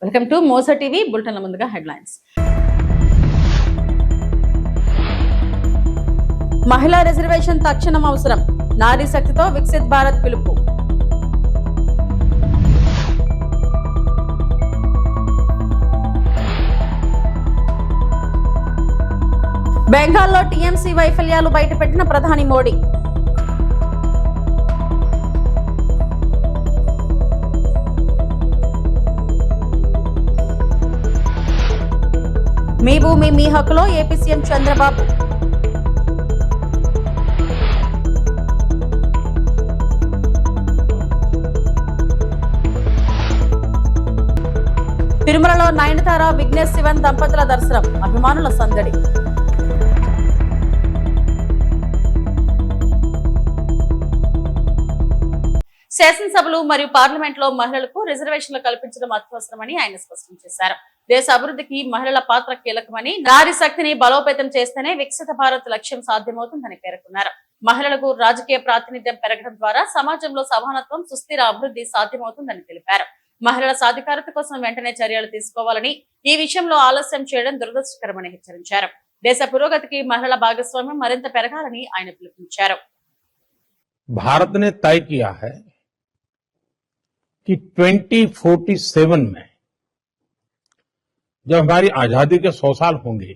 Welcome to మోస TV బులెటిన్ల ముందుగా headlines. మహిళా రిజర్వేషన్ తక్షణం అవసరం, నారీ శక్తితో వికసిత్ భారత్ పిలుపు. బెంగాల్లో టీఎంసీ వైఫల్యాలు బయటపెట్టిన ప్రధాని మోడీ. మీ భూమి మీ హక్కులో ఏపీ సీఎం చంద్రబాబు. తిరుమలలో నయనతార విఘ్నేష్ శివన్ దంపతుల దర్శనం, అభిమానుల సందడి. శాసనసభలు మరియు పార్లమెంట్ లో మహిళలకు రిజర్వేషన్లు కల్పించడం అత్యవసరమని ఆయన స్పష్టం చేశారు. దేశ అభివృద్ధికి మహిళల పాత్ర కీలకమని, నారీ శక్తిని బలోపేతం చేస్తేనే వికసిత భారత్ లక్ష్యం సాధ్యమవుతుందని పేర్కొన్నారు. మహిళలకు రాజకీయ ప్రాతినిధ్యం పెరగడం ద్వారా సమాజంలో సమానత్వం, సుస్థిర అభివృద్ధి సాధ్యమవుతుందని తెలిపారు. మహిళల సాధికారత కోసం వెంటనే చర్యలు తీసుకోవాలని, ఈ విషయంలో ఆలస్యం చేయడం దురదృష్టకరమని హెచ్చరించారు. దేశ పురోగతికి మహిళల భాగస్వామ్యం మరింత పెరగాలని ఆయన పిలుపునిచ్చారు. भारत ने तय किया है कि 2047 में जब हमारी आजादी के 100 साल होंगे,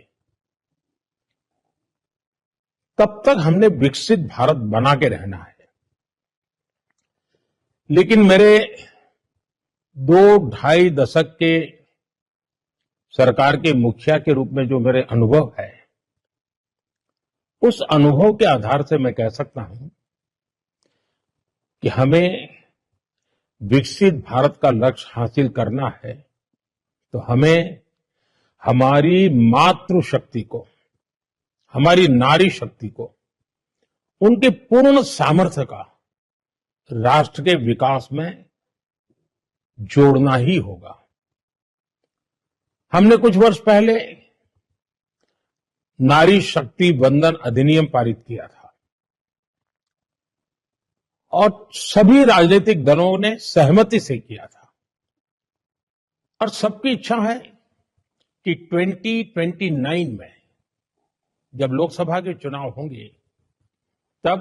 तब तक हमने विकसित भारत बना के रहना है। लेकिन मेरे 2-2.5 दशक के सरकार के मुखिया के रूप में जो मेरे अनुभव है, उस अनुभव के आधार से मैं कह सकता हूं कि हमें विकसित भारत का लक्ष्य हासिल करना है तो हमें हमारी मातृशक्ति को, हमारी नारी शक्ति को, उनके पूर्ण सामर्थ्य का राष्ट्र के विकास में जोड़ना ही होगा। हमने कुछ वर्ष पहले नारी शक्ति वंदन अधिनियम पारित किया था और सभी राजनीतिक दलों ने सहमति से किया था और सबकी इच्छा है कि 2029 में जब लोकसभा के चुनाव होंगे, तब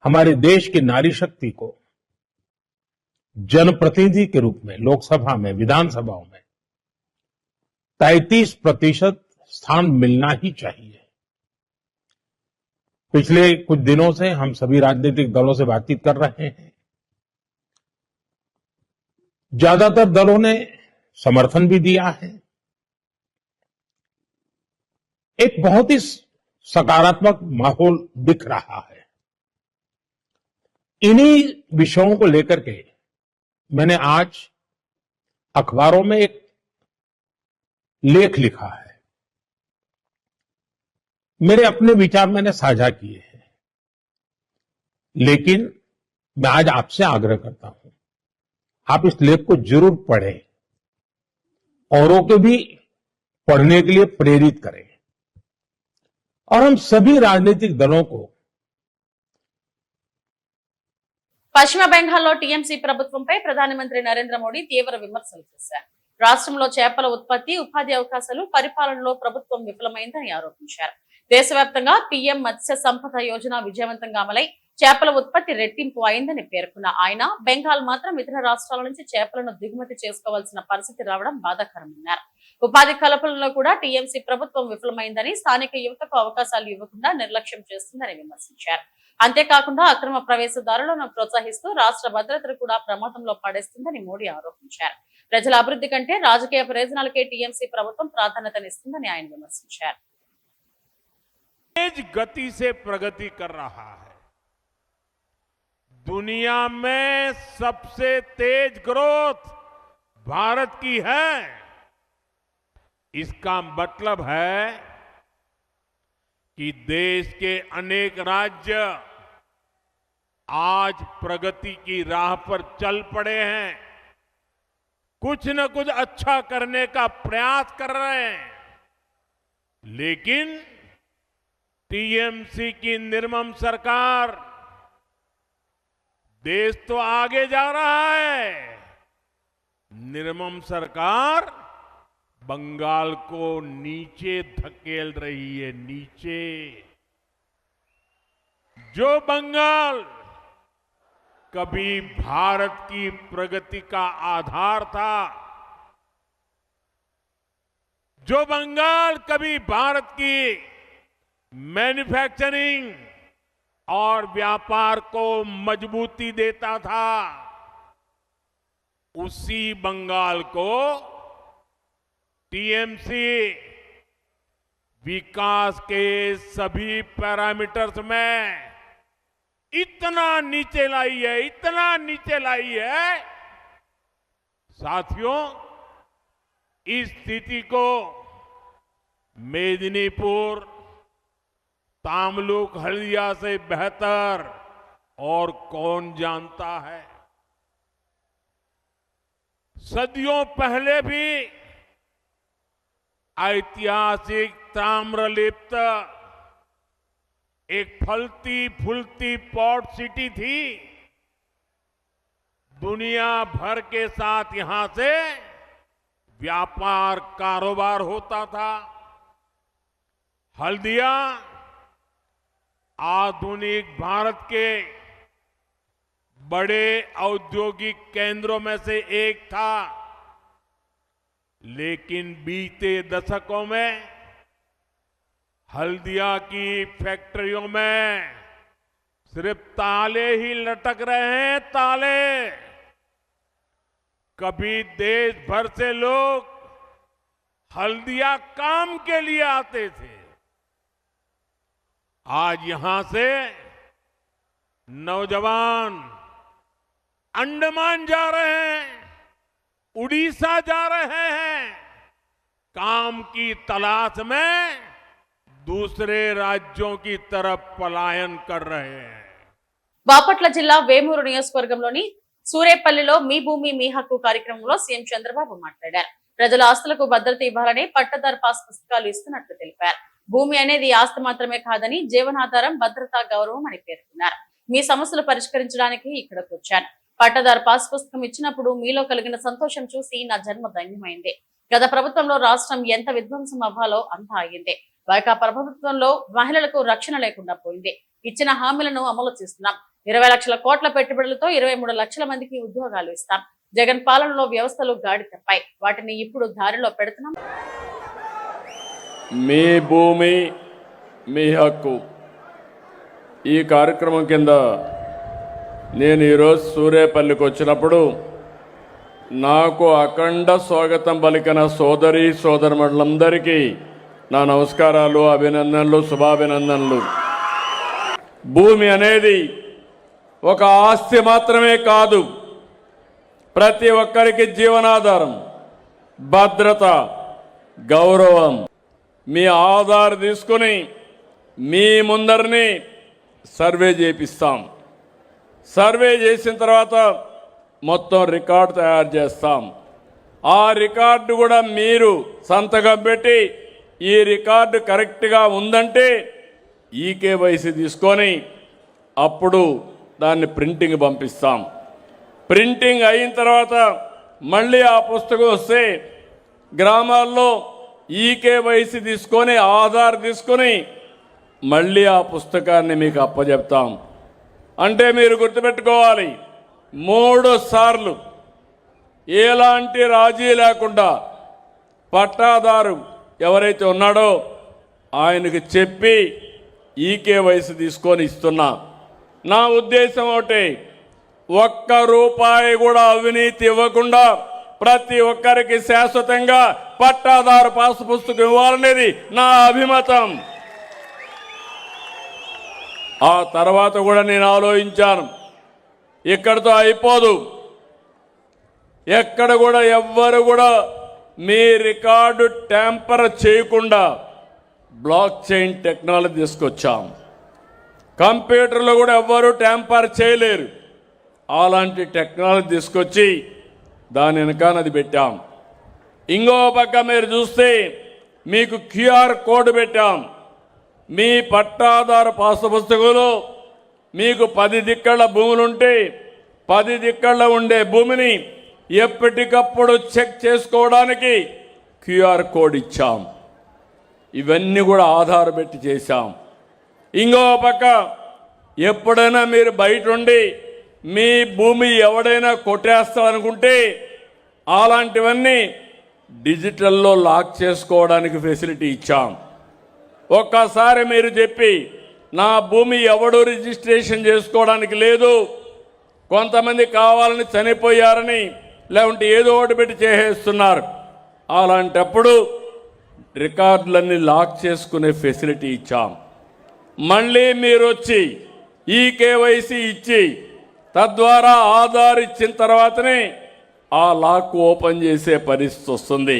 हमारे देश की नारी शक्ति को जनप्रतिनिधि के रूप में लोकसभा में, विधानसभाओं में 33% स्थान मिलना ही चाहिए। पिछले कुछ दिनों से हम सभी राजनीतिक दलों से बातचीत कर रहे हैं। ज्यादातर दलों ने समर्थन भी दिया है। एक बहुत ही सकारात्मक माहौल दिख रहा है। इन्हीं विषयों को लेकर के मैंने आज अखबारों में एक लेख लिखा है। मेरे अपने विचार मैंने साझा किए हैं, लेकिन मैं आज आपसे आग्रह करता हूं, आप इस लेख को जरूर पढ़ें, औरों को भी पढ़ने के लिए प्रेरित करें और हम सभी राजनीतिक दलों को పశ్చిమ బెంగాల్లో టీఎంసీ ప్రభుత్వంపై ప్రధానమంత్రి నరేంద్ర మోడీ తీవ్ర విమర్శలు చేశారు. రాష్ట్రంలో చేపల ఉత్పత్తి, ఉపాధి అవకాశాలు, పరిపాలనలో ప్రభుత్వం విఫలమైందని ఆరోపించారు. దేశవ్యాప్తంగా పీఎం మత్స్య సంపద యోజన విజయవంతంగా అమలై చేపల ఉత్పత్తి రెట్టింపు అయిందని పేర్కొన్న ఆయన, బెంగాల్ మాత్రం ఇతర రాష్ట్రాల నుంచి చేపలను దిగుమతి చేసుకోవాల్సిన పరిస్థితి రావడం బాధాకరమన్నారు. ఉపాధి కల్పనలో కూడా టీఎంసీ ప్రభుత్వం విఫలమైందని, స్థానిక యువతకు అవకాశాలు ఇవ్వకుండా నిర్లక్ష్యం చేస్తుందని విమర్శించారు. అంతేకాకుండా అక్రమ ప్రవేశదారులను ప్రోత్సహిస్తూ రాష్ట్ర భద్రతను కూడా ప్రమాదంలో పడేస్తుందని మోడీ ఆరోపించారు. ప్రజల అభివృద్ధి కంటే రాజకీయ ప్రయోజనాలకే టీఎంసీ ప్రభుత్వం ప్రాధాన్యతనిస్తుందని ఆయన విమర్శించారు. तेज गति से प्रगति कर रहा है। दुनिया में सबसे तेज ग्रोथ भारत की है। इसका मतलब है कि देश के अनेक राज्य आज प्रगति की राह पर चल पड़े हैं, कुछ न कुछ अच्छा करने का प्रयास कर रहे हैं, लेकिन टीएमसी की निर्मम सरकार देश तो आगे जा रहा है, निर्मम सरकार बंगाल को नीचे धकेल रही है, नीचे। जो बंगाल कभी भारत की प्रगति का आधार था, जो बंगाल कभी भारत की मैन्युफैक्चरिंग और व्यापार को मजबूती देता था, उसी बंगाल को टीएमसी विकास के सभी पैरामीटर्स में इतना नीचे लाई है, इतना नीचे लाई है। साथियों, इस स्थिति को मेदिनीपुर, तामलुक, हल्दिया से बेहतर और कौन जानता है। सदियों पहले भी ऐतिहासिक ताम्रलिप्त एक फलती फूलती पोर्ट सिटी थी। दुनिया भर के साथ यहां से व्यापार कारोबार होता था। हल्दिया आधुनिक भारत के बड़े औद्योगिक केंद्रों में से एक था, लेकिन बीते दशकों में हल्दिया की फैक्ट्रियों में सिर्फ ताले ही लटक रहे हैं, ताले। कभी देश भर से लोग हल्दिया काम के लिए आते थे, आज यहां से नौजवान अंडमान जा रहे हैं, उड़ीसा जा रहे हैं, काम की तलाश में दूसरे राज्यों की तरफ पलायन कर रहे हैं। బాపట్ల జిల్లా వేమూరు నియోజకవర్గంలోని సూరేపల్లిలో మీ భూమి మీ హక్కు కార్యక్రమంలో సీఎం చంద్రబాబు మాట్లాడారు. ప్రజల ఆస్తులకు భద్రత ఇవ్వాలని పట్టదారు పాస్ పుస్తకాలు ఇస్తున్నట్లు తెలిపారు. భూమి అనేది ఆస్తి మాత్రమే కాదని జీవనాధారం, భద్రత, గౌరవం అని పేర్కొన్నారు. మీ సమస్యలు పరిష్కరించడానికి ఇక్కడికి వచ్చాను. పట్టదారు పాస్ పుస్తకం ఇచ్చినప్పుడు మీలో కలిగిన సంతోషం చూసి నా జన్మ ధన్యమైంది. గత ప్రభుత్వంలో రాష్ట్రం ఎంత విధ్వంసం అవ్వాలో అంత అయ్యింది. వైకాపా ప్రభుత్వంలో మహిళలకు రక్షణ లేకుండా పోయింది. ఇచ్చిన హామీలను అమలు చేస్తున్నాం. 20 లక్షల కోట్ల పెట్టుబడులతో 23 లక్షల మందికి ఉద్యోగాలు ఇస్తాం. జగన్ పాలనలో వ్యవస్థలు గాడి తప్పాయి, వాటిని ఇప్పుడు దారిలో పెడుతున్నాం. మీ భూమి మీ హక్కు ఈ కార్యక్రమం కింద నేను ఈరోజు సూరేపల్లికి వచ్చినప్పుడు నాకు అఖండ స్వాగతం పలికిన సోదరి సోదరులందరికీ నా నమస్కారాలు, అభినందనలు, శుభాభినందనలు. భూమి అనేది ఒక ఆస్తి మాత్రమే కాదు, ప్రతి ఒక్కరికి జీవనాధారం, భద్రత, గౌరవం. మీ ఆధార్ తీసుకుని మీ ముందరిని సర్వే చేపిస్తాం. సర్వే చేసిన తర్వాత మొత్తం రికార్డు తయారు చేస్తాం. ఆ రికార్డు కూడా మీరు సంతకం పెట్టి ఈ రికార్డు కరెక్ట్గా ఉందంటే ఈకేవైసీ తీసుకొని అప్పుడు దాన్ని ప్రింటింగ్ పంపిస్తాం. ప్రింటింగ్ అయిన తర్వాత మళ్ళీ ఆ పుస్తకం వస్తే గ్రామాల్లో ఈకేవైసీ తీసుకొని ఆధార్ తీసుకొని మళ్ళీ ఆ పుస్తకాన్ని మీకు అప్పచెప్తాం. అంటే మీరు గుర్తుపెట్టుకోవాలి, 3 సార్లు ఎలాంటి రాజీ లేకుండా పట్టాదారు ఎవరైతే ఉన్నాడో ఆయనకి చెప్పి ఈకేవైసీ తీసుకొని ఇస్తున్నా. నా ఉద్దేశం ఒకటి, ఒక్క రూపాయి కూడా అవినీతి ఇవ్వకుండా ప్రతి ఒక్కరికి శాశ్వతంగా పట్టాదారు పాస్ పుస్తకం ఇవ్వాలనేది నా అభిమతం. ఆ తర్వాత కూడా నేను ఆలోచించాను, ఇక్కడితో అయిపోదు. ఎక్కడ కూడా ఎవ్వరు కూడా మీ రికార్డు ట్యాంపర్ చేయకుండా బ్లాక్ చైన్ టెక్నాలజీ తీసుకొచ్చాం. కంప్యూటర్లో కూడా ఎవ్వరూ ట్యాంపర్ చేయలేరు. అలాంటి టెక్నాలజీ తీసుకొచ్చి దాని వెనకానది పెట్టాం. ఇంకో పక్క మీరు చూస్తే మీకు క్యూఆర్ కోడ్ పెట్టాం. మీ పట్టాదారు పాస్ పుస్తకంలో మీకు 10 దిక్కళ్ళ భూములుంటే 10 దిక్కళ్ళ ఉండే భూమిని ఎప్పటికప్పుడు చెక్ చేసుకోవడానికి క్యూఆర్ కోడ్ ఇచ్చాం. ఇవన్నీ కూడా ఆధార్ పెట్టి చేశాం. ఇంకో పక్క ఎప్పుడైనా మీరు బయట ఉండి మీ భూమి ఎవడైనా కొట్టేస్తారనుకుంటే అలాంటివన్నీ డిజిటల్లో లాక్ చేసుకోవడానికి ఫెసిలిటీ ఇచ్చాం. ఒక్కసారి మీరు చెప్పి నా భూమి ఎవడు రిజిస్ట్రేషన్ చేసుకోవడానికి లేదు, కొంతమంది కావాలని చనిపోయారని లేకుంటే ఏదో ఒకటి పెట్టి చేసేస్తున్నారు, అలాంటప్పుడు రికార్డులన్నీ లాక్ చేసుకునే ఫెసిలిటీ ఇచ్చాం. మళ్ళీ మీరు వచ్చి ఈ కేవైసీ ఇచ్చి తద్వారా ఆధార్ ఇచ్చిన తర్వాతనే ఆ లాక్ ఓపెన్ చేసే పరిస్థితి వస్తుంది.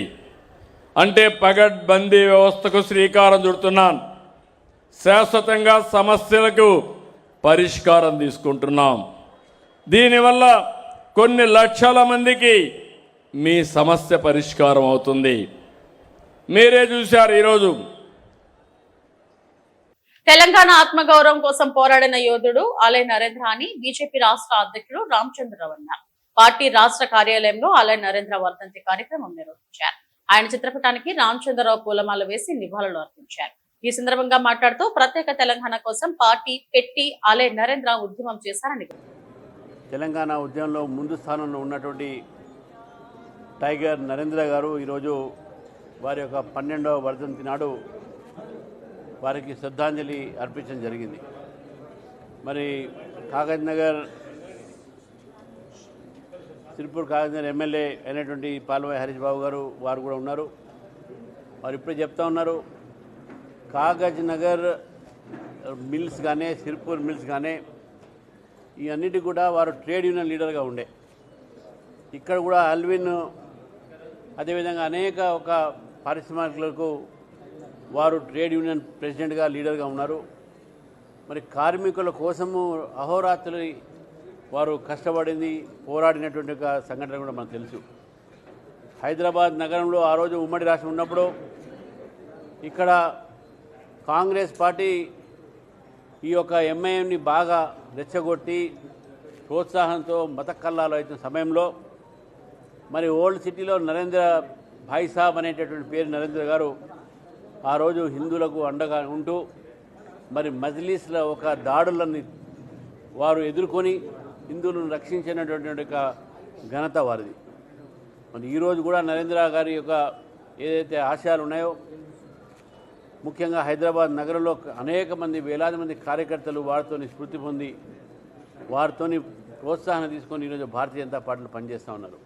అంటే పగడ్బందీ వ్యవస్థకు శ్రీకారం చుడుతున్నాం. శాశ్వతంగా సమస్యలకు పరిష్కారం తీసుకుంటున్నాం. దీనివల్ల కొన్ని లక్షల మందికి మీ సమస్య పరిష్కారం అవుతుంది. మీరే చూశారు ఈరోజు తెలంగాణ ఆత్మగౌరవం కోసం పోరాడిన యోధుడు ఆలయ నరేంద్ర అని బీజేపీ రాష్ట్ర అధ్యక్షుడు రామచంద్రరావు అన్నారు. పార్టీ రాష్ట్ర కార్యాలయంలో ఆలయ నరేంద్ర వర్ధంతి కార్యక్రమం నిర్వహించారు. ఆయన చిత్రపటానికి రామచంద్రరావు పూలమాల వేసి నివాళులు అర్పించారు. ఈ సందర్భంగా మాట్లాడుతూ ప్రత్యేక తెలంగాణ కోసం పార్టీ పెట్టి ఆలయ నరేంద్ర ఉద్యమం చేశారని తెలంగాణ ఉద్యమంలో ముందు స్థానంలో ఉన్నటువంటి టైగర్ నరేంద్ర గారు ఈరోజు వారి యొక్క 12వ వర్ధంతి నాడు వారికి శ్రద్ధాంజలి అర్పించడం జరిగింది. మరి కాగజ్ నగర్ సిరిపూర్ కాగజ్ నగర్ ఎమ్మెల్యే అయినటువంటి పాల్వాయి హరీష్ బాబు గారు వారు కూడా ఉన్నారు. వారు ఇప్పుడే చెప్తా ఉన్నారు, కాగజ్ నగర్ మిల్స్ కానీ సిరిపూర్ మిల్స్ కానీ ఈ అన్నిటి కూడా వారు ట్రేడ్ యూనియన్ లీడర్గా ఉండే. ఇక్కడ కూడా అల్విన్ అదేవిధంగా అనేక ఒక పారిశ్రామికులకు వారు ట్రేడ్ యూనియన్ ప్రెసిడెంట్గా లీడర్గా ఉన్నారు. మరి కార్మికుల కోసము అహోరాత్రులు వారు కష్టపడింది పోరాడినటువంటి ఒక సంఘటన కూడా మనకు తెలుసు. హైదరాబాద్ నగరంలో ఆ రోజు ఉమ్మడి రాష్ట్రం ఉన్నప్పుడు ఇక్కడ కాంగ్రెస్ పార్టీ ఈ యొక్క ఎంఐఎంని బాగా రెచ్చగొట్టి ప్రోత్సాహంతో మత కల్లాలు అవుతున్న సమయంలో మరి ఓల్డ్ సిటీలో నరేంద్ర భాయ్ సాబ్ అనేటటువంటి పేరు నరేంద్ర గారు ఆ రోజు హిందువులకు అండగా ఉంటూ మరి మజ్లిస్ల ఒక దాడులని వారు ఎదుర్కొని హిందువులను రక్షించినటువంటి ఒక ఘనత వారిది. మరి ఈరోజు కూడా నరేంద్ర గారి యొక్క ఏదైతే ఆశయాలు ఉన్నాయో ముఖ్యంగా హైదరాబాద్ నగరంలో అనేక మంది వేలాది మంది కార్యకర్తలు వారితోని స్ఫూర్తి పొంది వారితోని ప్రోత్సాహం తీసుకొని ఈరోజు భారతీయ జనతా పార్టీలో పనిచేస్తూ ఉన్నారు.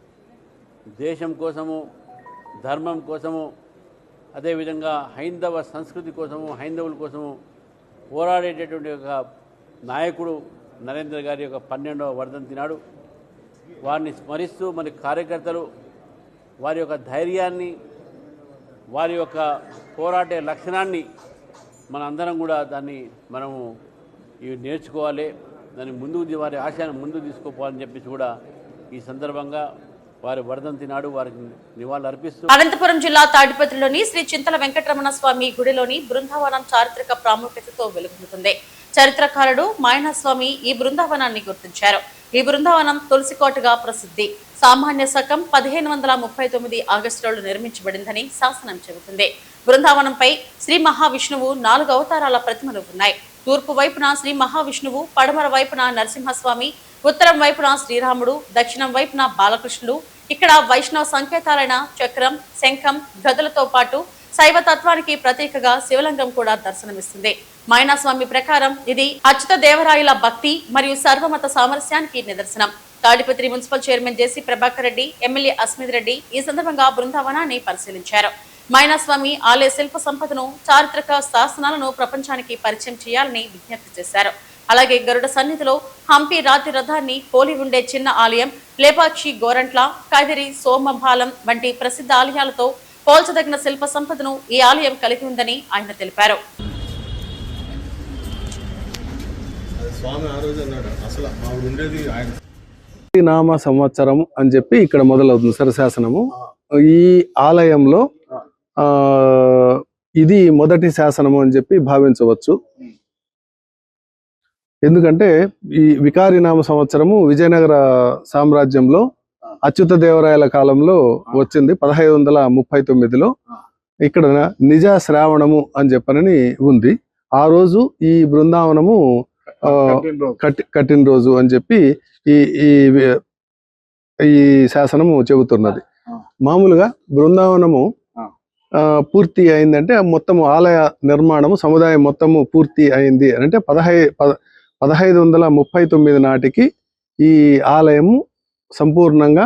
దేశం కోసము, ధర్మం కోసము, అదేవిధంగా హైందవ సంస్కృతి కోసము, హైందవుల కోసము పోరాడేటటువంటి ఒక నాయకుడు నరేంద్ర గారి యొక్క 12వ వర్ధంతి నాడు వారిని స్మరిస్తూ మరి కార్యకర్తలు వారి యొక్క ధైర్యాన్ని, వారి యొక్క పోరాటే లక్షణాన్ని మన అందరం కూడా దాన్ని మనము ఇవి నేర్చుకోవాలి, దాన్ని ముందుకు వారి ఆశయాన్ని ముందుకు తీసుకుపోవాలని చెప్పేసి కూడా ఈ సందర్భంగా వారి వర్ధంతి నాడు వారికి నివాళులు అర్పిస్తూ అనంతపురం జిల్లా తాడిపత్రిలోని శ్రీ చింతల వెంకటరమణ స్వామి గుడిలోని బృందావనం చారిత్రక ప్రాముఖ్యతతో వెలుగొందుతుంది. చరిత్రకారుడు మాయనస్వామి ఈ బృందావనాన్ని గుర్తించారు. ఈ బృందావనం తులసికోటగా ప్రసిద్ధి. సామాన్య శకం 1539 ఆగస్టులో నిర్మించబడిందని శాసనం చెబుతుంది. బృందావనంపై శ్రీ మహావిష్ణువు 4 అవతారాల ప్రతిమలు ఉన్నాయి. తూర్పు వైపున శ్రీ మహావిష్ణువు, పడమర వైపున నరసింహస్వామి, ఉత్తరం వైపున శ్రీరాముడు, దక్షిణం వైపున బాలకృష్ణుడు. ఇక్కడ వైష్ణవ సంకేతాలైన చక్రం, శంఖం, గదలతో పాటు శైవ తత్వానికి ప్రతీకగా శివలింగం కూడా దర్శనమిస్తుంది. మాయనస్వామి ప్రకారం ఇది అచ్యుత దేవరాయల భక్తి మరియు సర్వమత సామరస్యానికి నిదర్శనం. తాడిపత్రి మున్సిపల్ చైర్మన్ జేసీ ప్రభాకర్ రెడ్డి, ఎమ్మెల్యే అస్మిత్ రెడ్డి ఈ సందర్భంగా బృందావనాన్ని పరిశీలించారు. మాయనస్వామి ఆలయ శిల్ప సంపదను, చారిత్రక శాసనాలను ప్రపంచానికి పరిచయం చేయాలని విజ్ఞప్తి చేశారు. అలాగే గరుడ సన్నిధిలో హంపి రాతి రథాన్ని పోలి ఉండే చిన్న ఆలయం, లేపాక్షి గోరంట్ల, కదిరి సోమపాలం వంటి ప్రసిద్ధ ఆలయాలతో పోల్చదగిన శిల్ప సంపదను ఈ ఆలయం కలిగి ఉందని ఆయన తెలిపారు. నామ సంవత్సరం అని చెప్పి ఇక్కడ మొదలవుతుంది సరశాసనము. ఈ ఆలయంలో ఇది మొదటి శాసనము అని చెప్పి భావించవచ్చు. ఎందుకంటే ఈ వికారి నామ సంవత్సరము విజయనగర సామ్రాజ్యంలో అచ్యుత దేవరాయల కాలంలో వచ్చింది 1539లో. ఇక్కడ నిజ శ్రావణము అని చెప్పనని ఉంది. ఆ రోజు ఈ బృందావనము కట్టిన రోజు అని చెప్పి ఈ ఈ శాసనము చెబుతున్నది. మామూలుగా బృందావనము పూర్తి అయిందంటే మొత్తం ఆలయ నిర్మాణము సముదాయం మొత్తము పూర్తి అయింది అంటే 1539 నాటికి ఈ ఆలయము సంపూర్ణంగా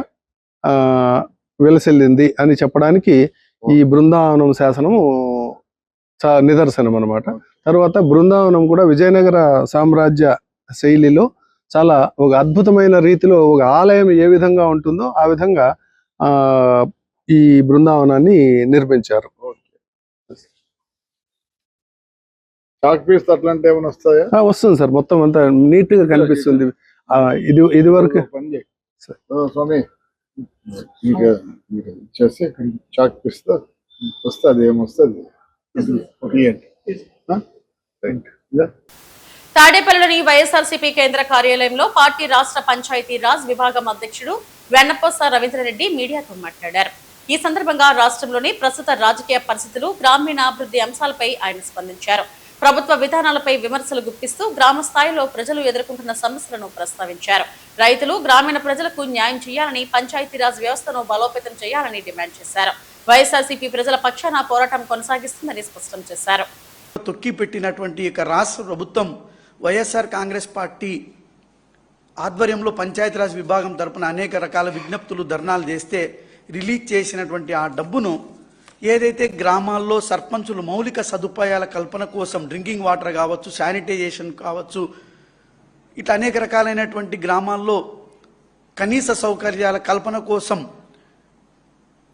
వెలసిల్లింది అని చెప్పడానికి ఈ బృందావనం శాసనము నిదర్శనం అన్నమాట. తర్వాత బృందావనం కూడా విజయనగర సామ్రాజ్య శైలిలో చాలా ఒక అద్భుతమైన రీతిలో ఒక ఆలయం ఏ విధంగా ఉంటుందో ఆ విధంగా ఈ బృందావనాన్ని నిర్మించారు. వస్తుంది సార్, మొత్తం అంతా నీట్ గా కనిపిస్తుంది. ఇది వరకు స్వామి చేసి చాక్ పిస్తా వస్తుంది, ఏమొస్తుంది. తాడేపల్లిలోని వైఎస్ఆర్సీపీ కేంద్ర కార్యాలయంలో పార్టీ రాష్ట్ర పంచాయతీ రాజ్ విభాగం అధ్యక్షుడు వెన్నపోస రవీంద్రరెడ్డి మీడియాతో మాట్లాడారు. ఈ సందర్భంగా రాష్ట్రంలోని ప్రస్తుత రాజకీయ పరిస్థితులు, గ్రామీణాభివృద్ధి అంశాలపై ఆయన స్పందించారు. ప్రభుత్వ విధానాలపై విమర్శలు గుప్పిస్తూ గ్రామ స్థాయిలో ప్రజలు ఎదుర్కొంటున్న సమస్యలను ప్రస్తావించారు. రైతులు, గ్రామీణ ప్రజలకు న్యాయం చేయాలని, పంచాయతీరాజ్ వ్యవస్థను బలోపేతం చేయాలని డిమాండ్ చేశారు. వైఎస్ఆర్సీపీ ప్రజల పక్షాన పోరాటం కొనసాగిస్తుందని స్పష్టం చేశారు. తొక్కి పెట్టినటువంటి ఇక రాష్ట్ర ప్రభుత్వం వైఎస్ఆర్ కాంగ్రెస్ పార్టీ ఆధ్వర్యంలో పంచాయతీరాజ్ విభాగం తరపున అనేక రకాల విజ్ఞప్తులు, ధర్నాలు చేస్తే రిలీజ్ చేసినటువంటి ఆ డబ్బును ఏదైతే గ్రామాల్లో సర్పంచులు మౌలిక సదుపాయాల కల్పన కోసం డ్రింకింగ్ వాటర్ కావచ్చు, శానిటైజేషన్ కావచ్చు, ఇట్లా అనేక రకాలైనటువంటి గ్రామాల్లో కనీస సౌకర్యాల కల్పన కోసం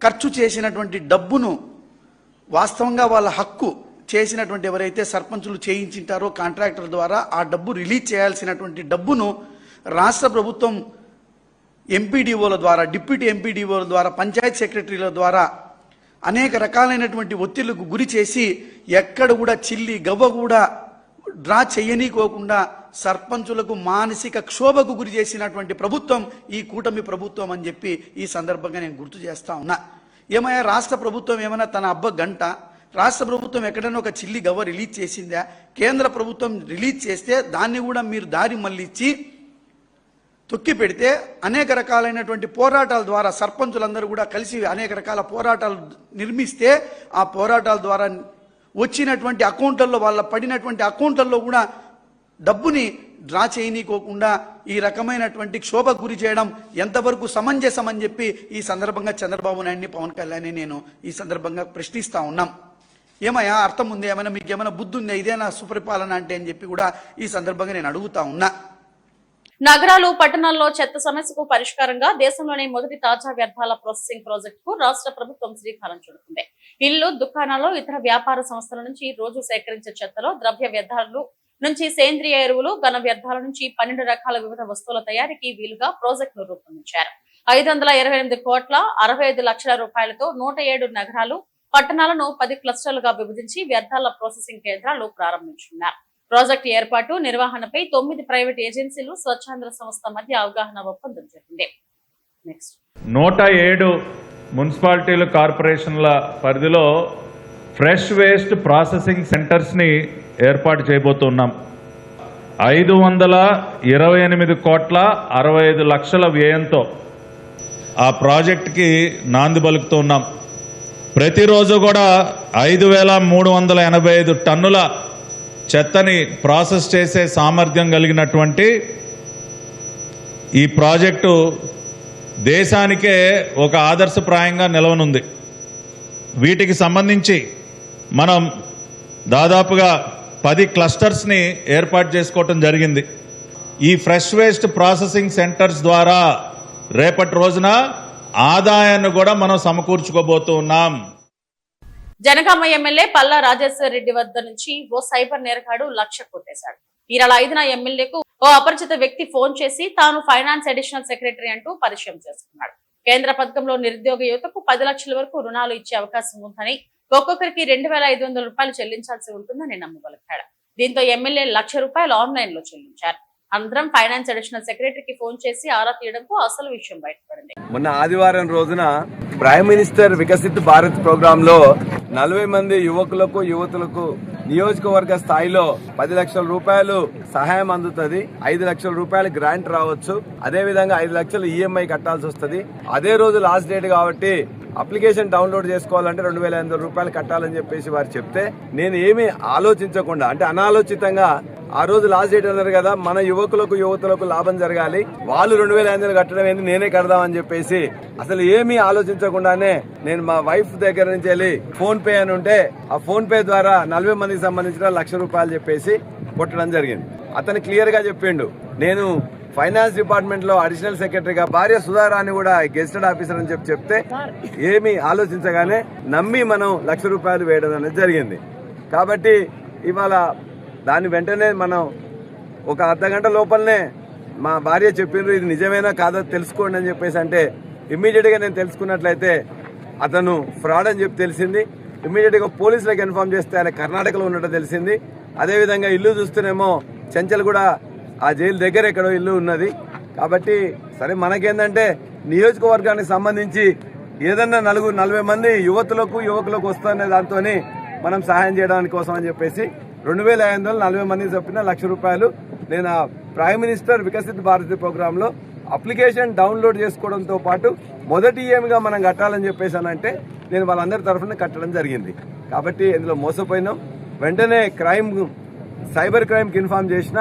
ఖర్చు చేసినటువంటి డబ్బును వాస్తవంగా వాళ్ళ హక్కు చేసినటువంటి ఎవరైతే సర్పంచులు చేయించింటారో కాంట్రాక్టర్ ద్వారా ఆ డబ్బు రిలీజ్ చేయాల్సినటువంటి డబ్బును రాష్ట్ర ప్రభుత్వం ఎంపీడీఓల ద్వారా, డిప్యూటీ ఎంపీడీఓల ద్వారా, పంచాయత్ సెక్రటరీల ద్వారా అనేక రకాలైనటువంటి ఒత్తిళ్లకు గురి చేసి ఎక్కడ కూడా చిల్లి గవ్వ కూడా డ్రా చేయనీకోకుండా సర్పంచులకు మానసిక క్షోభకు గురి చేసినటువంటి ప్రభుత్వం ఈ కూటమి ప్రభుత్వం అని చెప్పి ఈ సందర్భంగా నేను గుర్తు చేస్తా ఉన్నా. ఏమయ్యా రాష్ట్ర ప్రభుత్వం ఏమైనా తన గంట రాష్ట్ర ప్రభుత్వం ఎక్కడైనా ఒక చిల్లి గవ్వ రిలీజ్ చేసిందా? కేంద్ర ప్రభుత్వం రిలీజ్ చేస్తే దాన్ని కూడా మీరు దారి మళ్ళించి తొక్కి పెడితే అనేక రకాలైనటువంటి పోరాటాల ద్వారా సర్పంచులందరూ కూడా కలిసి అనేక రకాల పోరాటాలు నిర్మిస్తే ఆ పోరాటాల ద్వారా వచ్చినటువంటి అకౌంట్లలో వాళ్ళ పడినటువంటి అకౌంట్లలో కూడా డబ్బుని డ్రా చేయనీకోకుండా ఈ రకమైనటువంటి క్షోభకు గురి చేయడం ఎంతవరకు సమంజసం అని చెప్పి ఈ సందర్భంగా చంద్రబాబు నాయుడిని, పవన్ కళ్యాణ్ని నేను ఈ సందర్భంగా ప్రశ్నిస్తా ఉన్నాం. ఏమయ్యా అర్థం ఉంది, ఏమైనా మీకు ఏమైనా బుద్ధి ఉందా, ఇదేనా సుపరిపాలన అంటే అని చెప్పి కూడా ఈ సందర్భంగా నేను అడుగుతా ఉన్నా. నగరాలు, పట్టణాల్లో చెత్త సమస్యకు పరిష్కారంగా దేశంలోనే మొదటి తాజా వ్యర్థాల ప్రాసెసింగ్ ప్రాజెక్టుకు రాష్ట్ర ప్రభుత్వం శ్రీకారం చుడుతుంది. ఇల్లు, దుకాణాలు, ఇతర వ్యాపార సంస్థల నుంచి రోజు సేకరించే చెత్తలో ద్రవ్య వ్యర్థాలు నుంచి సేంద్రియ ఎరువులు, ఘన వ్యర్థాల నుంచి 12 రకాల వివిధ వస్తువుల తయారీకి వీలుగా ప్రాజెక్టును రూపొందించారు. 528 కోట్ల 65 లక్షల రూపాయలతో 107 నగరాలు, పట్టణాలను 10 క్లస్టర్లుగా విభజించి వ్యర్థాల ప్రాసెసింగ్ కేంద్రాలు ప్రారంభించున్నారు. ప్రాజెక్టు ఏర్పాటు, నిర్వహణపై 9 ప్రైవేట్ ఏజెన్సీలు, స్వచ్ఛంద సంస్థ మధ్య అవగాహన ఒప్పందం జరిగింది. 107 మున్సిపాలిటీలు, కార్పొరేషన్ల పరిధిలో ఫ్రెష్ వేస్ట్ ప్రాసెసింగ్ సెంటర్స్ని ఏర్పాటు చేయబోతున్నాం. 528 కోట్ల 65 లక్షల వ్యయంతో ఆ ప్రాజెక్టుకి నాంది పలుకుతున్నాం. ప్రతిరోజు కూడా 5385 టన్నుల చెత్తని ప్రాసెస్ చేసే సామర్థ్యం కలిగినటువంటి ఈ ప్రాజెక్టు దేశానికే ఒక ఆదర్శప్రాయంగా నిలవనుంది. వీటికి సంబంధించి మనం దాదాపుగా 10 క్లస్టర్స్ని ఏర్పాటు చేసుకోవటం జరిగింది. ఈ ఫ్రెష్ వేస్ట్ ప్రాసెసింగ్ సెంటర్స్ ద్వారా రేపటి రోజున ఆదాయాన్ని కూడా మనం సమకూర్చుకోబోతూ ఉన్నాం. జనగామ ఎమ్మెల్యే పల్లా రాజేశ్వర్ రెడ్డి వద్ద నుంచి ఓ సైబర్ నేరగాడు లక్ష కొట్టేశాడు. ఈ నెల 5న ఎమ్మెల్యేకు ఓ అపరిచిత వ్యక్తి ఫోన్ చేసి తాను ఫైనాన్స్ అడిషనల్ సెక్రటరీ అంటూ పరిచయం చేసుకున్నాడు. కేంద్ర పథకంలో నిరుద్యోగ యువతకు 10 లక్షల వరకు రుణాలు ఇచ్చే అవకాశం ఉందని, ఒక్కొక్కరికి 2500 రూపాయలు చెల్లించాల్సి ఉంటుందని నమ్మబలికాడు. దీంతో ఎమ్మెల్యే ₹1,00,000 ఆన్లైన్ లో చెల్లించారు. అనంతరం ఫైనాన్స్ అడిషనల్ సెక్రటరీకి ఫోన్ చేసి ఆరా తీయడంతో అసలు విషయం బయటపడింది. మొన్న ఆదివారం రోజున prime minister Viksit Bharat programme లో 40 మంది యువకులకు యువతులకు నియోజకవర్గ స్థాయిలో 10 లక్షల రూపాయలు సహాయం అందుతుంది. 5 లక్షల రూపాయలు గ్రాంట్ రావచ్చు. అదే విధంగా 5 లక్షలు ఈఎంఐ కట్టాల్సి వస్తుంది. అదే రోజు లాస్ట్ డేట్ కాబట్టి అప్లికేషన్ డౌన్లోడ్ చేసుకోవాలంటే 2,500 రూపాయలు కట్టాలని చెప్పేసి వారు చెప్తే నేను ఏమీ ఆలోచించకుండా అంటే అనాలోచితంగా ఆ రోజు లాస్ట్ డేట్ అన్నారు కదా, మన యువకులకు యువతులకు లాభం జరగాలి, వాళ్ళు 2,500 కట్టడం ఏంటి నేనే కడదామని చెప్పేసి అసలు ఏమీ ఆలోచించకుండానే నేను మా వైఫ్ దగ్గర నుంచి వెళ్ళి ఫోన్ పే అని ఉంటే ఆ ఫోన్ పే ద్వారా 40 మందికి సంబంధించిన 1,00,000 రూపాయలు చెప్పేసి కొట్టడం జరిగింది. అతను క్లియర్ గా చెప్పిండు, నేను ఫైనాన్స్ డిపార్ట్మెంట్ లో అడిషనల్ సెక్రటరీగా భార్య సుధారాన్ని కూడా గెస్టెడ్ ఆఫీసర్ అని చెప్తే ఏమీ ఆలోచించగానే నమ్మి మనం 1,00,000 రూపాయలు వేయడం అనేది జరిగింది. కాబట్టి ఇవాళ దాని వెంటనే మనం ఒక అర్ధగంట లోపలనే మా భార్య చెప్పిండ్రు ఇది నిజమేనా కాదో తెలుసుకోండి అని చెప్పేసి అంటే ఇమ్మీడియట్ గా నేను తెలుసుకున్నట్లయితే అతను ఫ్రాడ్ అని చెప్పి తెలిసింది. ఇమ్మీడియట్ గా పోలీసులకు ఇన్ఫార్మ్ చేస్తే ఆయన కర్ణాటకలో ఉన్నట్టు తెలిసింది. అదేవిధంగా ఇల్లు చూస్తేనేమో చెంచల్ కూడా ఆ జైలు దగ్గర ఎక్కడో ఇల్లు ఉన్నది. కాబట్టి సరే మనకేందంటే నియోజకవర్గానికి సంబంధించి ఏదన్నా 40 మంది యువకులకు వస్తున్న దాంతో మనం సహాయం చేయడానికి కోసం అని చెప్పేసి 2,500 40 మందికి చెప్పిన 1,00,000 రూపాయలు నేను ఆ prime minister Viksit Bharat programme లో అప్లికేషన్ డౌన్లోడ్ చేసుకోవడంతో పాటు మొదటి ఈఎంగా మనం కట్టాలని చెప్పేసానంటే నేను వాళ్ళందరి తరఫున కట్టడం జరిగింది. కాబట్టి ఇందులో మోసపోయినాం. వెంటనే సైబర్ క్రైమ్ కి ఇన్ఫార్మ్ చేసిన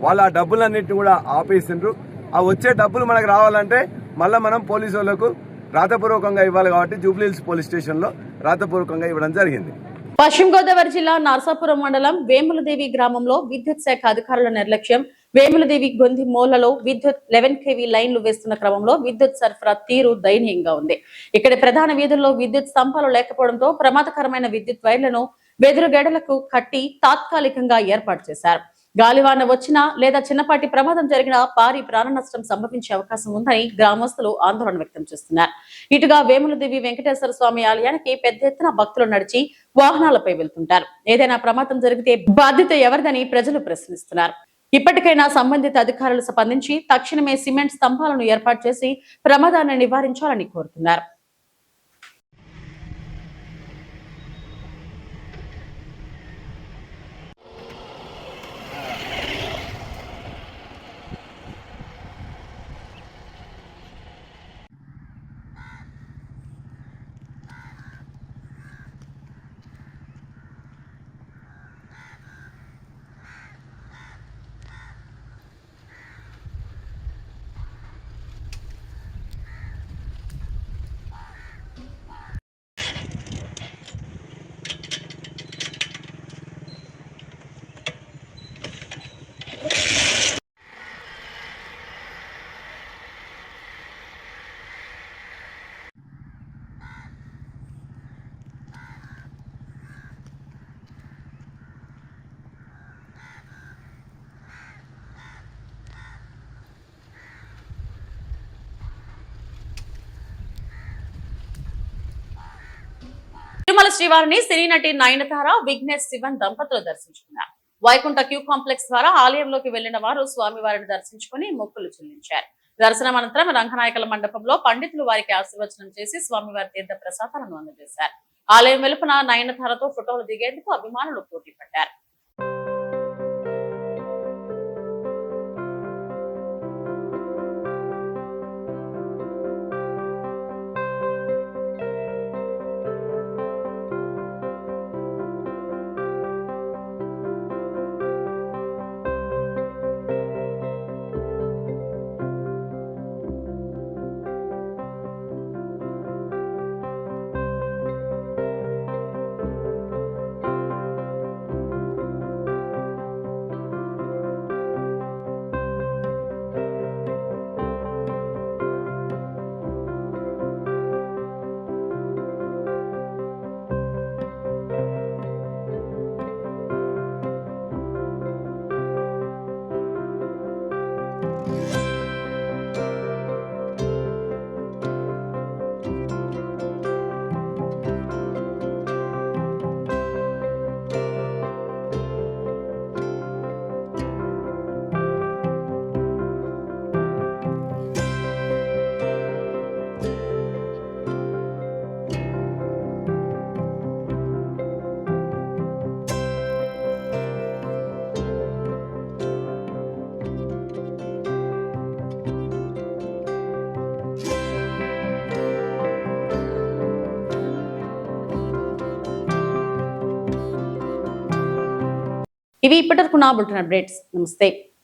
వాళ్ళు ఆ డబ్బులన్నింటినీ కూడా ఆపేసిండ్రు. ఆ వచ్చే డబ్బులు మనకు రావాలంటే మళ్ళీ మనం పోలీసు వాళ్ళకు రాతపూర్వకంగా ఇవ్వాలి కాబట్టి జూబ్లీహిల్స్ పోలీస్ స్టేషన్ లో రాతపూర్వకంగా ఇవ్వడం జరిగింది. పశ్చిమ గోదావరి జిల్లా నర్సాపురం మండలం వేములదేవి గ్రామంలో విద్యుత్ శాఖ అధికారుల నిర్లక్ష్యం. వేములదేవి గొంది మూలలో విద్యుత్ 11 kV లైన్లు వేస్తున్న క్రమంలో విద్యుత్ సరఫరా తీరు దయనీయంగా ఉంది. ఇక్కడి ప్రధాన వీధుల్లో విద్యుత్ స్తంభాలు లేకపోవడంతో ప్రమాదకరమైన విద్యుత్ వైర్లను వెదురుగేడలకు కట్టి తాత్కాలికంగా ఏర్పాటు చేశారు. గాలివాన వచ్చినా లేదా చిన్నపాటి ప్రమాదం జరిగినా భారీ ప్రాణ నష్టం సంభవించే అవకాశం ఉందని గ్రామస్తులు ఆందోళన వ్యక్తం చేస్తున్నారు. ఇటుగా వేములదేవి వెంకటేశ్వర స్వామి ఆలయానికి పెద్ద ఎత్తున భక్తులు నడిచి వాహనాలపై వెళ్తుంటారు. ఏదైనా ప్రమాదం జరిగితే బాధ్యత ఎవరిదని ప్రజలు ప్రశ్నిస్తున్నారు. ఇప్పటికైనా సంబంధిత అధికారులు స్పందించి తక్షణమే సిమెంట్ స్తంభాలను ఏర్పాటు చేసి ప్రమాదాన్ని నివారించాలని కోరుతున్నారు. తిరుమల శ్రీవారిని సినీ నటి నయనతార, విఘ్నేష్ శివన్ దంపతులు దర్శించుకున్నారు. వైకుంఠ క్యూ కాంప్లెక్స్ ద్వారా ఆలయంలోకి వెళ్లిన వారు స్వామివారిని దర్శించుకుని మొక్కులు చెల్లించారు. దర్శనం అనంతరం రంగనాయకుల మండపంలో పండితులు వారికి ఆశీర్వచనం చేసి స్వామివారి తీర్థ ప్రసాదాలను అందజేశారు. ఆలయం వెలుపన నయనతారతో ఫోటోలు దిగేందుకు అభిమానులు పోటీ పడ్డారు. ఇవి ఇప్పటివరకు నా బులెటిన్ అప్డేట్స్. నమస్తే.